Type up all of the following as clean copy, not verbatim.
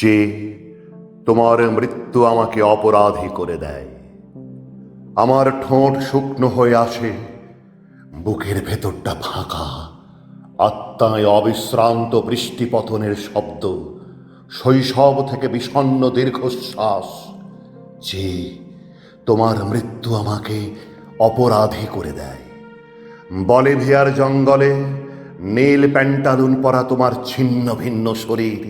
যে তোমার মৃত্যু আমাকে অপরাধী করে দেয়। আমার ঠোঁট শুকনো হয়ে আসে, বুকের ভেতরটা ফাঁকা, আত্মায় অবিশ্রান্ত বৃষ্টিপতনের শব্দ, শৈশব থেকে বিষণ্ণ দীর্ঘশ্বাস। যে তোমার মৃত্যু আমাকে অপরাধী করে দেয়। বলিভিয়ার জঙ্গলে নীল প্যান্টালুন পরা তোমার ছিন্ন ভিন্ন শরীর,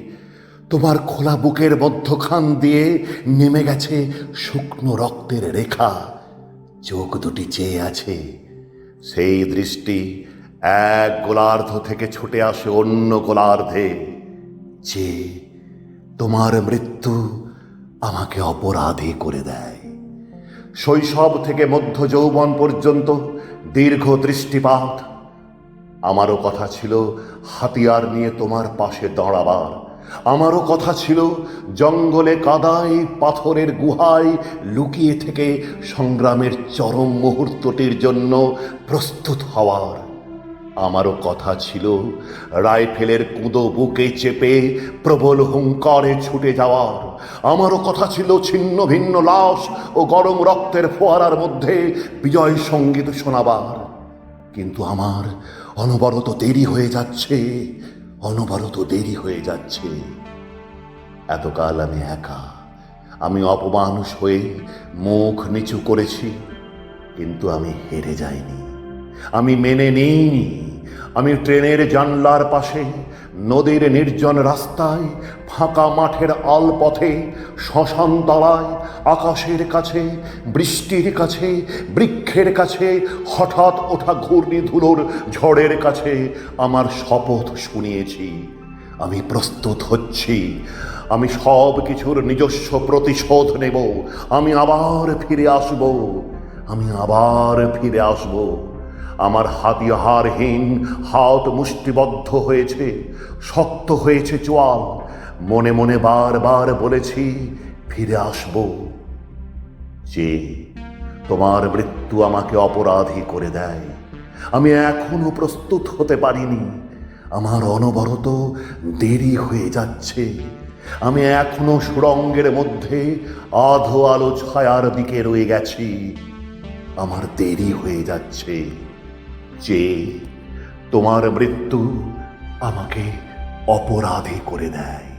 তোমার খোলা বুকের মধ্যখান দিয়ে নেমে গেছে শুকনো রক্তের রেখা। চোখ দুটি চেয়ে আছে, সেই দৃষ্টি এক গোলার্ধ থেকে ছুটে আসে অন্য গোলার্ধে। যে তোমার মৃত্যু আমাকে অপরাধী করে দেয়। শৈশব থেকে মধ্য যৌবন পর্যন্ত দীর্ঘ দৃষ্টিপাত। আমারও কথা ছিল হাতিয়ার নিয়ে তোমার পাশে দাঁড়াবার। আমারও কথা ছিল জঙ্গলে কাদায় পাথরের গুহায় লুকিয়ে থেকে সংগ্রামের চরম মুহূর্তটির জন্য প্রস্তুত হওয়ার। আমারও কথা ছিল রাইফেলের কুঁদো বুকে চেপে প্রবল হুঙ্কারে ছুটে যাওয়ার। আমারও কথা ছিল ছিন্ন ভিন্ন লাশ ও গরম রক্তের ফোয়ারার মধ্যে বিজয় সঙ্গীত শোনাবার। কিন্তু আমার অনবরত দেরি হয়ে যাচ্ছে, অনবরত দেরি হয়ে যাচ্ছে। এতকাল আমি একা, আমি অপমানুষ হয়ে মুখ নিচু করেছি, কিন্তু আমি হেরে যাইনি, আমি মেনে নিইনি। আমি ট্রেনের জানলার পাশে, নদীর নির্জন রাস্তায়, ফাঁকা মাঠের আলপথে, শ্মশান তলায়, আকাশের কাছে, বৃষ্টির কাছে, বৃক্ষের কাছে, হঠাৎ ওঠা ঘূর্ণিধুলোর ঝড়ের কাছে আমার শপথ শুনিয়েছি। আমি প্রস্তুত হচ্ছি, আমি সব কিছুর নিজস্ব প্রতিশোধ নেব। আমি আবার ফিরে আসব, আমি আবার ফিরে আসব। আমার হাতিয়ারহীন হাত মুষ্টিবদ্ধ হয়েছে, শক্ত হয়েছে চোয়াল। মনে মনে বারবার বলেছি ফিরে আসব। যে তোমার মৃত্যু আমাকে অপরাধী করে দেয়। আমি এখনো প্রস্তুত হতে পারিনি, আমার অনবরত দেরি হয়ে যাচ্ছে। আমি এখনো সুড়ঙ্গের মধ্যে আধো আলো ছায়ার দিকে রয়ে গেছি, আমার দেরি হয়ে যাচ্ছে। যে তোমার মৃত্যু আমাকে অপরাধী করে দেয়।